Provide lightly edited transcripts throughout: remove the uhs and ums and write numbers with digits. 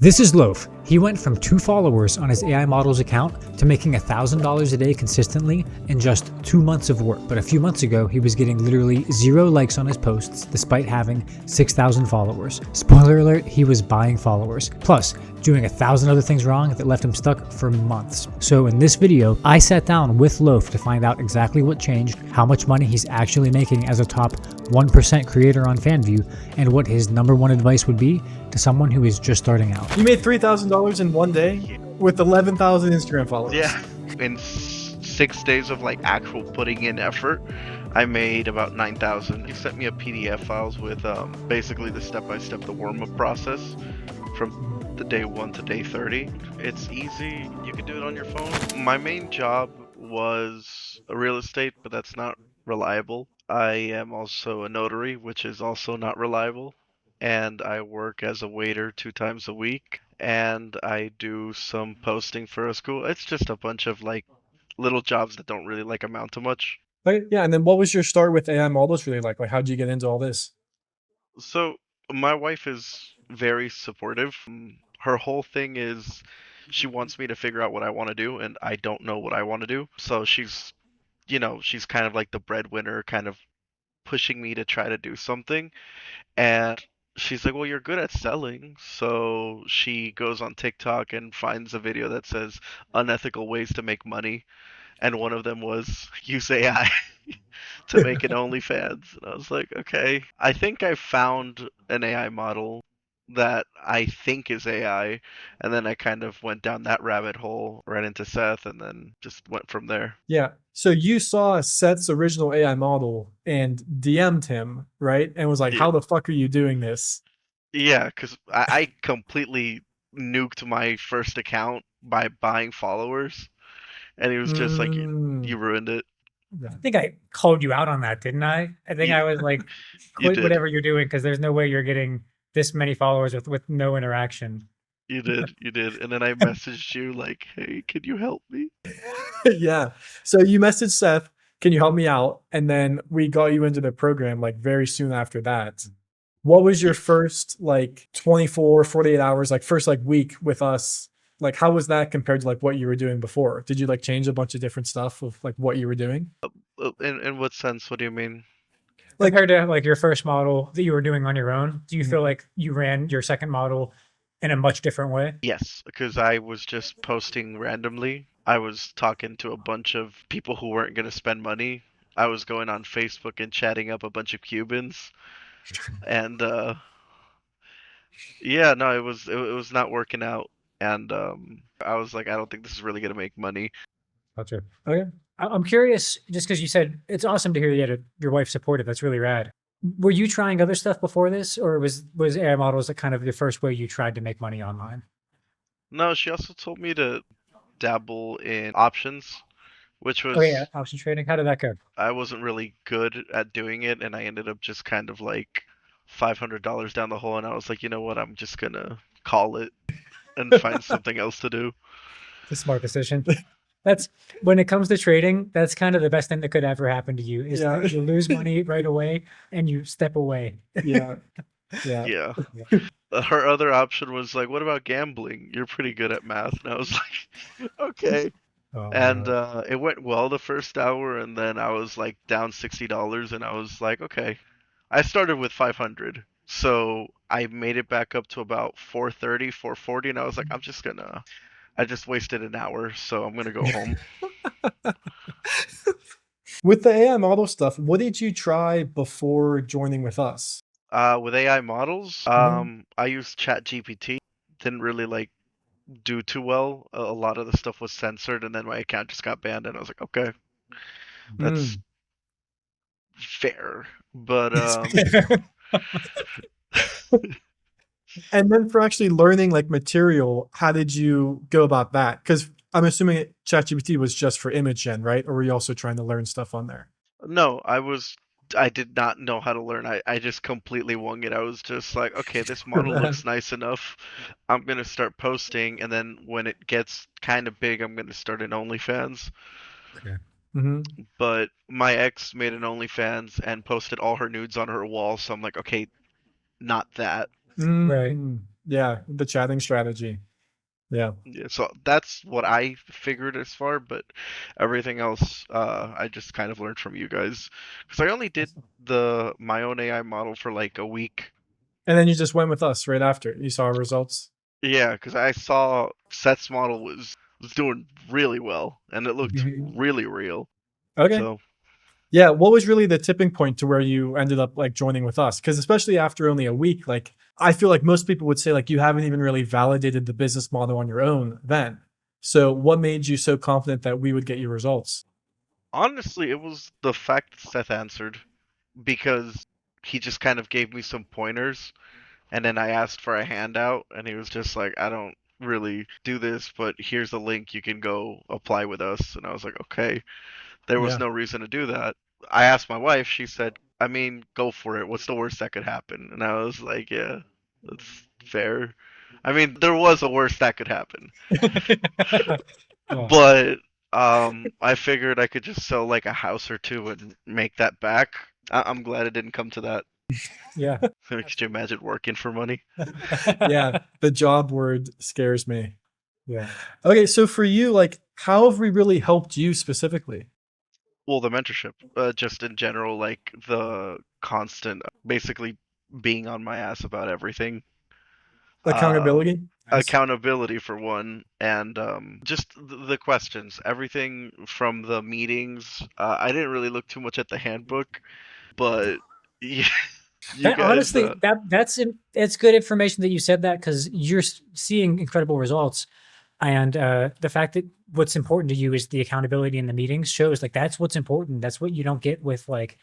This is Loaf. He went from 2 followers on his AI model's account to making $1,000 a day consistently in just 2 months of work. But a few months ago, he was getting literally 0 likes on his posts despite having 6,000 followers. Spoiler alert, he was buying followers. Plus, doing 1,000 other things wrong that left him stuck for months. So in this video, I sat down with Loaf to find out exactly what changed, how much money he's actually making as a top 1% creator on FanView, and what his #1 advice would be to someone who is just starting out. You made $3,000 in one day with 11,000 Instagram followers. Yeah, in 6 days of like actual putting in effort, I made about 9,000. He sent me a PDF files with basically the step-by-step, the warm-up process from the day 1 to day 30. It's easy. You can do it on your phone. My main job was real estate, but that's not reliable. I am also a notary, which is also not reliable. And I work as a waiter 2 times a week. And I do some posting for a school. It's just a bunch of like little jobs that don't really like amount to much. Okay, yeah, and then what was your start with AI models really like? Like, how'd you get into all this? So my wife is very supportive. Her whole thing is she wants me to figure out what I want to do, and I don't know what I want to do. So she's, she's kind of like the breadwinner, kind of pushing me to try to do something. And she's like, well, you're good at selling. So she goes on TikTok and finds a video that says unethical ways to make money. And one of them was use AI to make an OnlyFans. And I was like, okay. I think I found an AI model that I think is AI. And then I kind of went down that rabbit hole, ran into Seth, and then just went from there. Yeah. So you saw Seth's original AI model and DM'd him, right? And was like, Yeah. how the fuck are you doing this? Yeah, because I completely nuked my first account by buying followers. And he was just like, you ruined it. I think I called you out on that, didn't I? I think I was like, quit did. whatever you're doing because there's no way you're getting this many followers with no interaction. You did. And then I messaged you like, hey, can you help me? Yeah. So you messaged Seth, can you help me out? And then we got you into the program like very soon after that. What was your first like 24, 48 hours, like first like week with us? Like, how was that compared to like what you were doing before? Did you like change a bunch of different stuff of like what you were doing? In what sense? What do you mean? Like, compared to like your first model that you were doing on your own, do you feel like you ran your second model in a much different way? Yes, because I was just posting randomly. I was talking to a bunch of people who weren't going to spend money. I was going on Facebook and chatting up a bunch of Cubans. And yeah, no, it was not working out. And I was like, I don't think this is really going to make money. Gotcha. Okay. I'm curious, just because you said it's awesome to hear you had your wife supportive. That's really rad. Were you trying other stuff before this, or was AI models like kind of the first way you tried to make money online? No, she also told me to dabble in options, which Oh yeah, was option trading. How did that go? I wasn't really good at doing it, and I ended up just kind of like $500 down the hole, and I was like, you know what, I'm just gonna call it and find something else to do. It's a smart decision. That's when it comes to trading, that's kind of the best thing that could ever happen to you is that you lose money right away and you step away. Yeah. Yeah. Yeah. Her other option was like, what about gambling? You're pretty good at math. And I was like, okay. Oh, And it went well the first hour, and then I was like down $60, and I was like, okay. I started with 500, so I made it back up to about 430, 440, and I was like, I just wasted an hour, so I'm gonna go home. With the AI model stuff, what did you try before joining with us? With AI models, Mhm. I used ChatGPT. Didn't really like do too well. A lot of the stuff was censored, and then my account just got banned, and I was like, okay, that's fair. But And then for actually learning like material, how did you go about that? Because I'm assuming ChatGPT was just for image gen, right? Or were you also trying to learn stuff on there? no, I did not know how to learn. I just completely wung it. I was just like, okay, this model looks nice enough. I'm gonna start posting, and then when it gets kind of big, I'm gonna start an OnlyFans. okay. Mm-hmm. But my ex made an OnlyFans and posted all her nudes on her wall, so I'm like, okay, not that. Right. Yeah, the chatting strategy. Yeah. Yeah, so that's what I figured as far, but everything else, I just kind of learned from you guys. Because I only did the my own AI model for like a week. And then you just went with us right after. You saw our results. Yeah, because I saw Seth's model was doing really well, and it looked Mhm. really real. Okay. So Yeah, what was really the tipping point to where you ended up like joining with us? Because especially after only a week, like I feel like most people would say like you haven't even really validated the business model on your own then. So what made you so confident that we would get you results? honestly, it was the fact that Seth answered because he just kind of gave me some pointers, and then I asked for a handout, and he was just like, I don't really do this, but here's a link you can go apply with us. And I was like, okay. There was Yeah. no reason to do that. I asked my wife, she said, I mean, go for it. What's the worst that could happen? And I was like, yeah, that's fair. I mean, there was a worst that could happen. Well, But I figured I could just sell like a house or two and make that back. I'm glad it didn't come to that. Yeah. Could you imagine working for money? Yeah. The job word scares me. yeah. Okay, so for you, like, how have we really helped you specifically? Well, the mentorship, just in general, like the constant, basically being on my ass about everything. Um, Accountability? Nice. accountability for one, and just the questions, everything from the meetings. I didn't really look too much at the handbook, but you, you That guys, honestly, it's good information that you said that because you're seeing incredible results, and the fact that what's important to you is the accountability in the meetings shows like that's what's important. That's what you don't get with like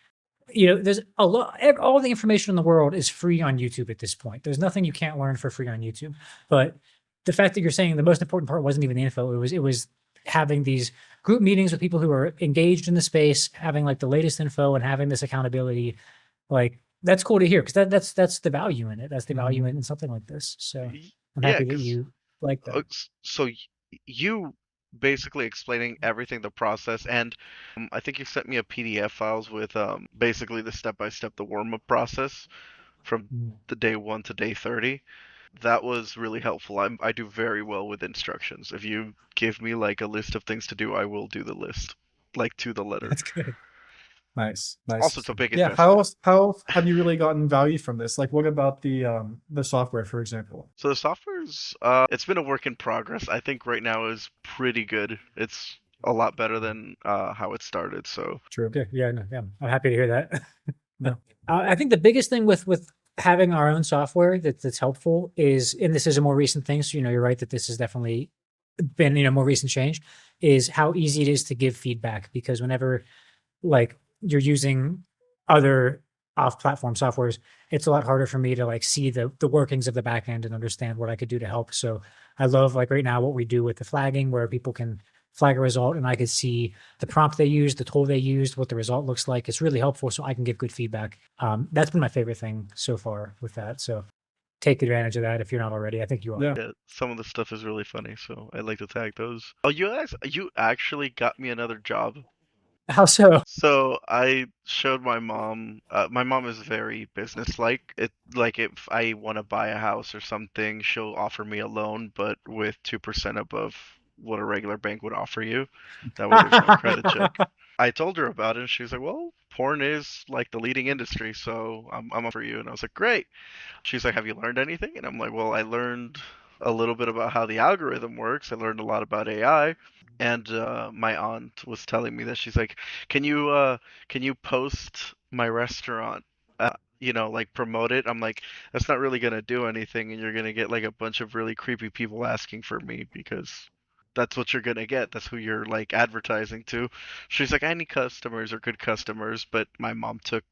there's a lot, all the information in the world is free on YouTube at this point. There's nothing you can't learn for free on YouTube. But the fact that you're saying the most important part wasn't even the info, it was having these group meetings with people who are engaged in the space, having like the latest info and having this accountability. Like that's cool to hear because that's the value in it. That's the value Mhm. in something like this. So I'm yeah, happy that because you like that. so you basically explaining everything, the process, and I think you sent me a PDF files with basically the step by step, the warm up process from Mm. the day 1 to day 30. That was really helpful. I do very well with instructions. If you give me like a list of things to do, I will do the list, like to the letter. That's good. Nice, Also, nice. it's a big Yeah, investment. how have you really gotten value from this? Like what about the software, for example? So the software's it's been a work in progress. I think right now is pretty good. It's a lot better than how it started. So True. Good. Yeah, no, yeah. I'm happy to hear that. Yeah. I think the biggest thing with having our own software that's helpful is, and this is a more recent thing, so you're right that this has definitely been more recent change, is how easy it is to give feedback because whenever like you're using other off-platform softwares, it's a lot harder for me to like see the workings of the back end and understand what I could do to help. So I love like right now what we do with the flagging, where people can flag a result and I could see the prompt they used, the tool they used, what the result looks like. It's really helpful, so I can give good feedback. That's been my favorite thing so far with that. So take advantage of that if you're not already. I think you are. Yeah. yeah, some of the stuff is really funny. So I like to tag those. Oh, you actually got me another job. How so? So I showed my mom. My mom is very business-like. It like if I want to buy a house or something, she'll offer me a loan, but with 2% above what a regular bank would offer you. That way, there's no credit check. I told her about it, and she was like, "Well, porn is like the leading industry, so I'm up for you." And I was like, "Great." She's like, "Have you learned anything?" And I'm like, "Well, I learned a little bit about how the algorithm works. I learned a lot about AI." And my aunt was telling me that she's like, can you post my restaurant? Like promote it." I'm like, "That's not really gonna do anything, and you're gonna get like a bunch of really creepy people asking for me because that's what you're gonna get. That's who you're like advertising to." She's like, "I need customers or good customers," but my mom took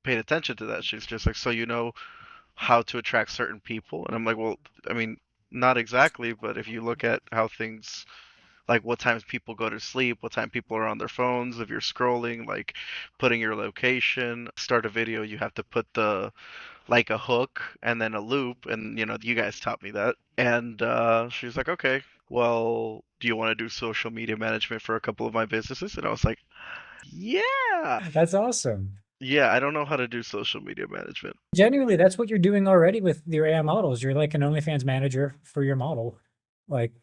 paid attention to that. She's just like, "So you know how to attract certain people?" And I'm like, "Well, I mean, not exactly, but if you look at how things like what times people go to sleep, what time people are on their phones, if you're scrolling, like putting your location, start a video, you have to put the like a hook and then a loop, and you guys taught me that." And she's like, "Okay, well, do you want to do social media management for a couple of my businesses?" And I was like, "Yeah." That's awesome. Yeah, I don't know how to do social media management. Genuinely, that's what you're doing already with your AI models. You're like an OnlyFans manager for your model. Like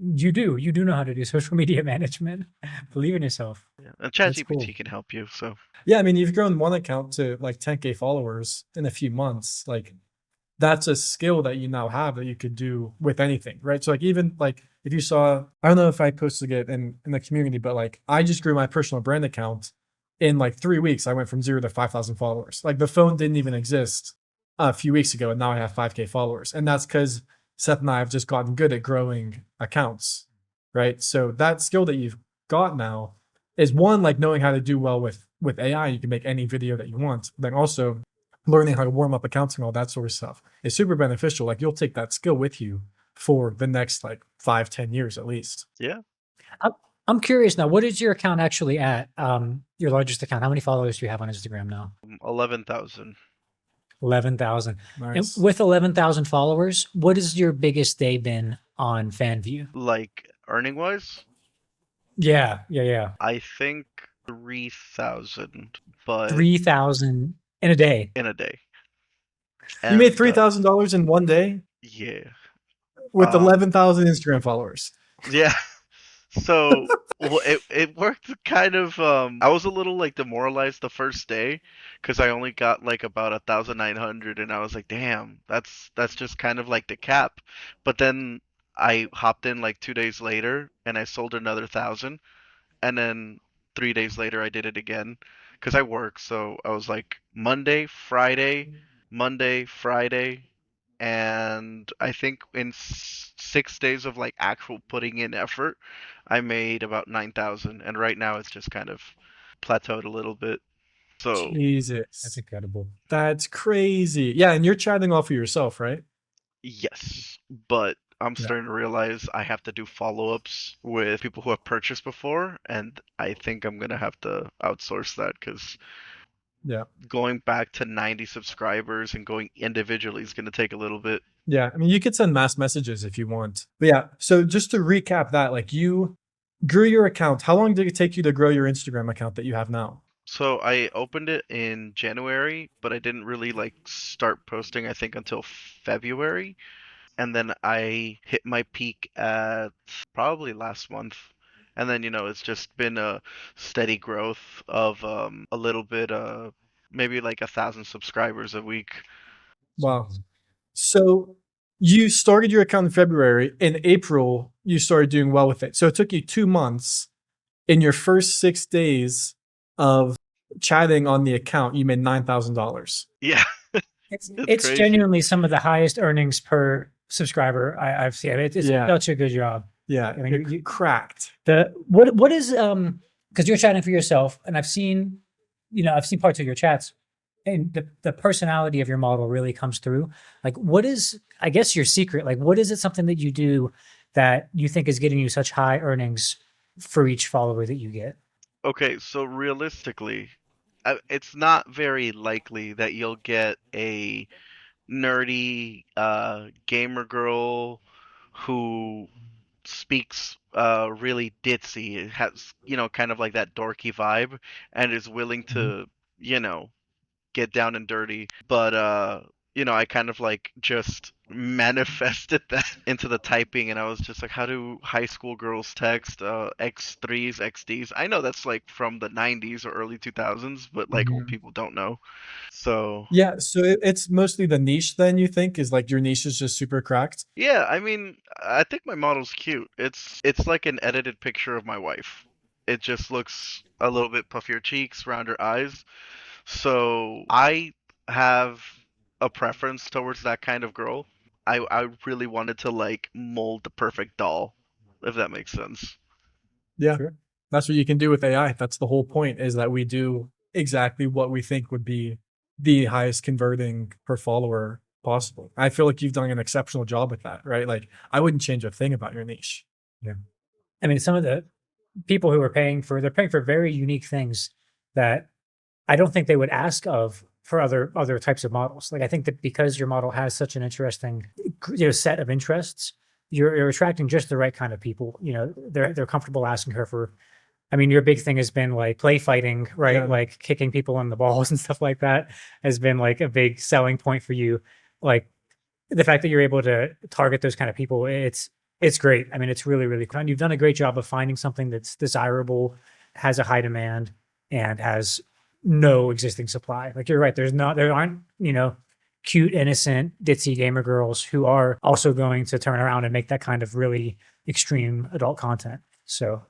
you do know how to do social media management. Believe in yourself. Yeah. And That's cool. ChatGPT can help you. So Yeah, I mean, you've grown one account to like 10K followers in a few months. Like that's a skill that you now have that you could do with anything, right? So like even like if you saw, I don't know if I posted it in the community, but like I just grew my personal brand account in like 3 weeks. I went from 0 to 5,000 followers. Like the phone didn't even exist a few weeks ago, and now I have 5K followers, and that's because Seth and I have just gotten good at growing accounts, right? So that skill that you've got now is one, like knowing how to do well with AI. You can make any video that you want. Then also learning how to warm up accounts and all that sort of stuff is super beneficial. Like you'll take that skill with you for the next like 5, 10 years at least. yeah, I'm, I'm curious now. What is your account actually at? Your largest account. How many followers do you have on Instagram now? 11,000. 11,000. And Nice. with 11,000 followers, what has your biggest day been on FanView? Like earning wise, Yeah. I think 3,000, but 3,000 in a day. in a day. You made And $3,000 in one day yeah, with um, 11,000 Instagram followers. yeah. So well, it worked kind of. I was a little like demoralized the first day because I only got like about 1,900, and I was like, damn, that's just kind of like the cap. But then I hopped in like 2 days later, and I sold another 1,000, and then 3 days later I did it again because I work. So I was like Monday, Friday, and I think in 6 days of like actual putting in effort, I made about 9,000, and right now it's just kind of plateaued a little bit. So That's Jesus. incredible. That's crazy. Yeah, and you're chatting off of yourself, right? yes, but I'm Yeah. starting to realize I have to do follow-ups with people who have purchased before, and I think I'm gonna have to outsource that because Yeah. going back to 90 subscribers and going individually is gonna take a little bit. Yeah. I mean, you could send mass messages if you want. But yeah, so just to recap that, like you grew your account. How long did it take you to grow your Instagram account that you have now? So I opened it in January, but I didn't really like start posting I think until February. And then I hit my peak at probably last month. And then, it's just been a steady growth of a little bit maybe like 1,000 subscribers a week. Wow. So you started your account in February. In April, you started doing well with it. So it took you 2 months. In your first 6 days of chatting on the account, you made $9,000. Yeah, it's It's crazy. genuinely some of the highest earnings per subscriber I've seen. It's Yeah. such a good job. Yeah. I mean, You're cracked. the what is because you're chatting for yourself, and I've seen parts of your chats, and the personality of your model really comes through. Like, what is, I guess, your secret? Like, what is it, something that you do that you think is getting you such high earnings for each follower that you get? Okay, so realistically, it's not very likely that you'll get a nerdy gamer girl who speaks really ditzy. It has, kind of like that dorky vibe and is willing Mhm. to, get down and dirty. But I kind of like just manifested that into the typing, and I was just like, how do high school girls text X3s, XDs? I know that's like from the 90s or early 2000s, but like old Mhm. people don't know. So, Yeah. So it's mostly the niche then you think is like your niche is just super cracked. yeah, I mean, I think my model's cute. It's like an edited picture of my wife. It just looks a little bit puffier cheeks, rounder eyes. So I have a preference towards that kind of girl. I really wanted to like mold the perfect doll, if that makes sense. Yeah. Sure. That's what you can do with AI. That's the whole point is that we do exactly what we think would be the highest converting per follower possible. I feel like you've done an exceptional job with that, right? Like I wouldn't change a thing about your niche. Yeah. I mean, some of the people who are they're paying for very unique things that I don't think they would ask of for other types of models. Like, I think that because your model has such an interesting set of interests, you're attracting just the right kind of people. They're comfortable asking her for I mean, your big thing has been like play fighting, right? Yeah. Like kicking people in the balls and stuff like that has been like a big selling point for you. Like the fact that you're able to target those kind of people, it's great. I mean, it's really, really fun. You've done a great job of finding something that's desirable, has a high demand, and has no existing supply. Like you're right. There aren't, cute, innocent, ditzy gamer girls who are also going to turn around and make that kind of really extreme adult content. So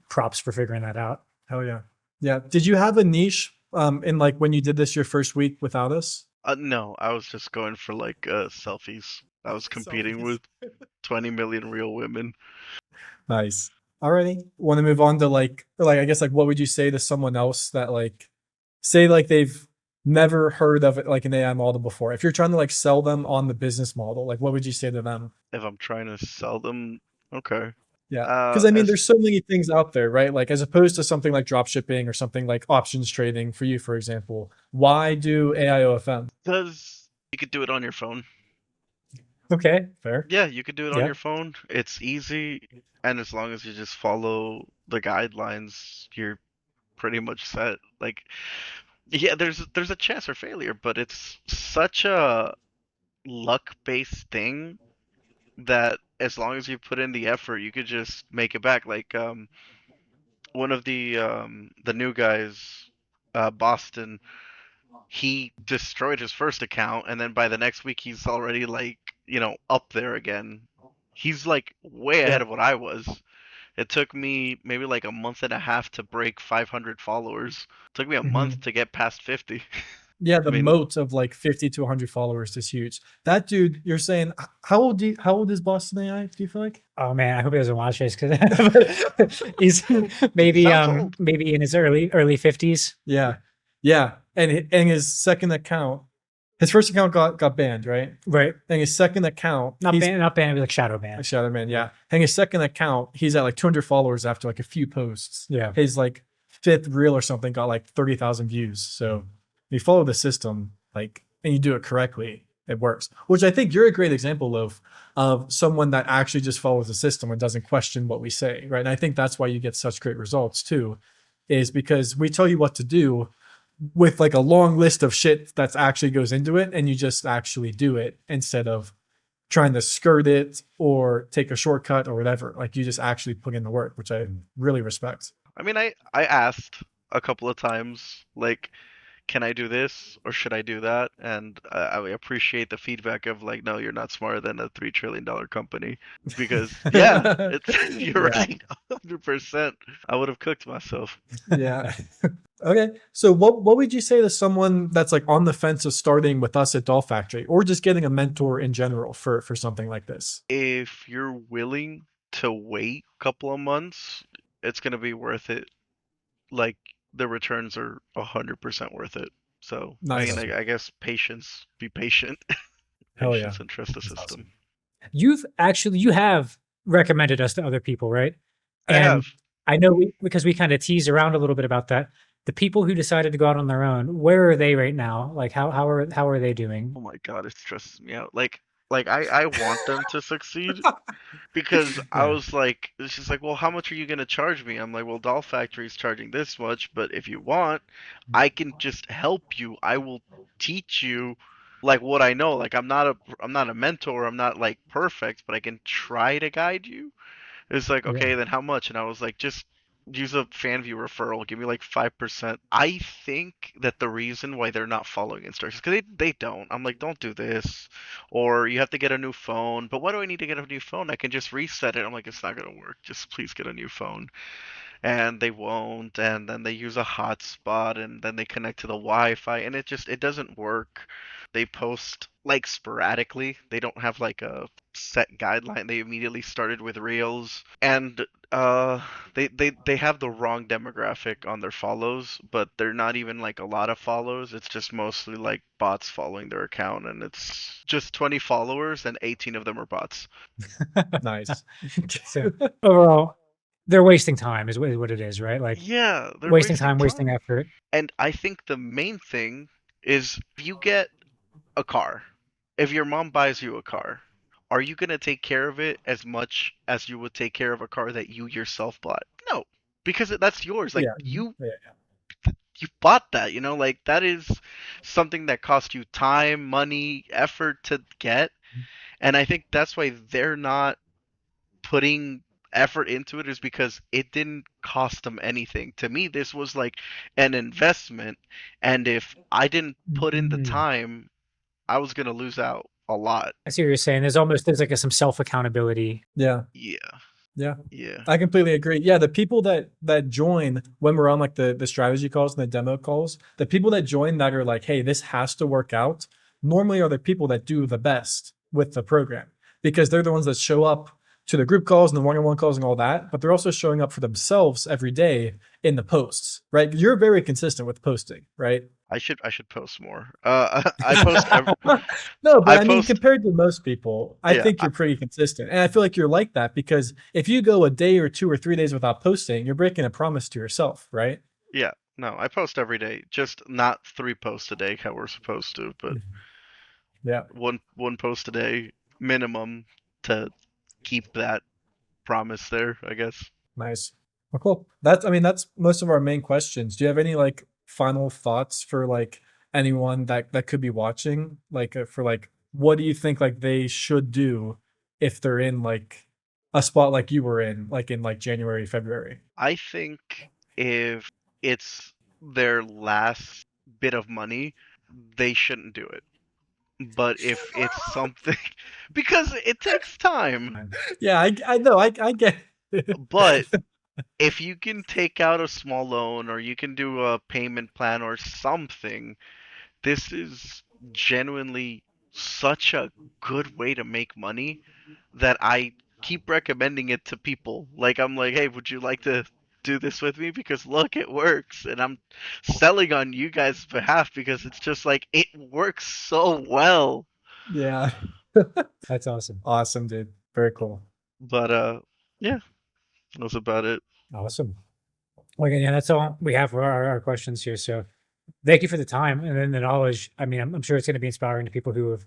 props for figuring that out. Hell yeah. Yeah. Did you have a niche in like when you did this your first week without us? No, I was just going for like selfies. I was competing Selfies. with 20 million real women. Nice. Alrighty. Want to move on to like I guess like what would you say to someone else that like say like they've never heard of it like an AI model before? If you're trying to like sell them on the business model, like what would you say to them? If I'm trying to sell them, okay. Yeah. Because I mean, As there's so many things out there, right? Like as opposed to something like drop shipping or something like options trading for you, for example. Why do AIOFM? Because you could do it on your phone. Okay, fair. Yeah, you could do it on Yeah. your phone. It's easy, and as long as you just follow the guidelines, you're pretty much set. Like, yeah, there's a chance for failure, but it's such a luck-based thing that as long as you put in the effort, you could just make it back. Like, one of the new guys, Boston, he destroyed his first account, and then by the next week he's already like, up there again. He's like way Yeah. ahead of what I was. It took me maybe like a month and a half to break 500 followers. It took me a month Mhm. to get past 50. Yeah, I the mean, moat of like 50 to 100 followers is huge. That dude, you're saying how old is Boston AI, do you feel like? Oh man, I hope he doesn't watch this because he's maybe sounds old. maybe in his early 50s. Yeah. Yeah. And his second account, his first account got banned, right? Right. And his second account, he's Not banned, it was like shadow a banned. shadow man, yeah. And his second account, he's at like 200 followers after like a few posts. Yeah. His like fifth reel or something got like 30,000 views. So if you follow the system, like, and you do it correctly, it works. Which I think you're a great example of someone that actually just follows the system and doesn't question what we say, right? And I think that's why you get such great results too, is because we tell you what to do with like a long list of shit that's actually goes into it, and you just actually do it instead of trying to skirt it or take a shortcut or whatever. Like you just actually put in the work, which I really respect. I mean, I asked a couple of times, like, can I do this or should I do that? And I appreciate the feedback of like, no, you're not smarter than a $3 trillion company. Because yeah, it's you're Yeah. right, 100%. I would have cooked myself. Yeah. Okay. So what would you say to someone that's like on the fence of starting with us at Doll Factory or just getting a mentor in general for something like this? If you're willing to wait a couple of months, it's gonna be worth it. Like the returns are 100% worth it. So I mean, Nice. I guess patience, be patient, Hell yeah. patience, and trust the That's system. awesome. You have recommended us to other people, right? I have. And I know because we kind of tease around a little bit about that. The people who decided to go out on their own, where are they right now? Like how are they doing? Oh my god, it stresses me out. Like I want them to succeed because I Yeah. was like, she's like, well, how much are you gonna charge me? I'm like, well, Doll Factory's charging this much, but if you want, I can just help you. I will teach you like what I know. Like I'm not a mentor. I'm not like perfect, but I can try to guide you. It's like, Yeah. okay, then how much? And I was like, just use a fan view referral. Give me like 5%. I think that the reason why they're not following instructions, because they don't. I'm like, don't do this. Or you have to get a new phone. But why do I need to get a new phone? I can just reset it. I'm like, it's not going to work. Just please get a new phone. And they won't. And then they use a hotspot and then they connect to the Wi-Fi. And it doesn't work. They post like sporadically. They don't have like a set guideline. They immediately started with Reels, and they have the wrong demographic on their follows, but they're not even like a lot of follows. It's just mostly like bots following their account, and it's just 20 followers, and 18 of them are bots. Nice. So overall, they're wasting time is what it is, right? Like Yeah, they're wasting wasting time, wasting time. effort. And I think the main thing is if you get a car, if your mom buys you a car, are you going to take care of it as much as you would take care of a car that you yourself bought? No. because that's yours. Like Yeah. Yeah. you bought that, like that is something that cost you time, money, effort to get. And I think that's why they're not putting effort into it, is because it didn't cost them anything. To me, this was like an investment, and if I didn't put in the Mhm. time, I was gonna lose out a lot. I see what you're saying. There's like some self accountability. Yeah. Yeah, Yeah. yeah. I completely agree. Yeah, the people that join when we're on like the strategy calls and the demo calls, the people that join that are like, hey, this has to work out, normally are the people that do the best with the program, because they're the ones that show up to the group calls and the one-on-one calls and all that, but they're also showing up for themselves every day in the posts, right? You're very consistent with posting, right? I should post more. I post No, but I I mean, post compared to most people, I yeah, think you're pretty consistent. And I feel like you're like that because if you go a day or 2 or 3 days without posting, you're breaking a promise to yourself, right? yeah. No, I post every day. Just not 3 posts a day how we're supposed to, but Yeah, one post a day minimum to keep that promise there, I guess. nice. Well, cool. I mean, that's most of our main questions. Do you have any like final thoughts for like anyone that could be watching? Like for like, what do you think like they should do if they're in like a spot like you were in, like in like January, February? I think if it's their last bit of money, they shouldn't do it. But if it's something, because it takes time, Yeah, I know, I get it. but if you can take out a small loan or you can do a payment plan or something, this is genuinely such a good way to make money that I keep recommending it to people. Like I'm like, "Hey, would you like to do this with me? Because look, it works." And I'm selling on you guys' behalf because it's just like it works so well. Yeah. That's awesome. Awesome, dude. Very cool. But yeah, that's about it. Awesome. Well, again, yeah, that's all we have for our questions here. So thank you for the time and then the knowledge. I mean, I'm sure it's going to be inspiring to people who have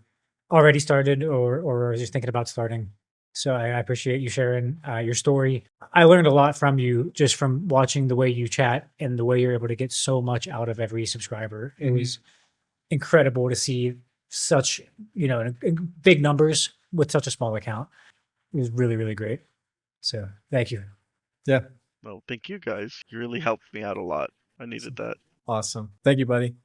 already started or are just thinking about starting. So I appreciate you sharing your story. I learned a lot from you just from watching the way you chat and the way you're able to get so much out of every subscriber. It was incredible to see such, big numbers with such a small account. It was really, really great. So thank you. Yeah. Well, thank you guys. You really helped me out a lot. I needed that. Awesome. Thank you, buddy.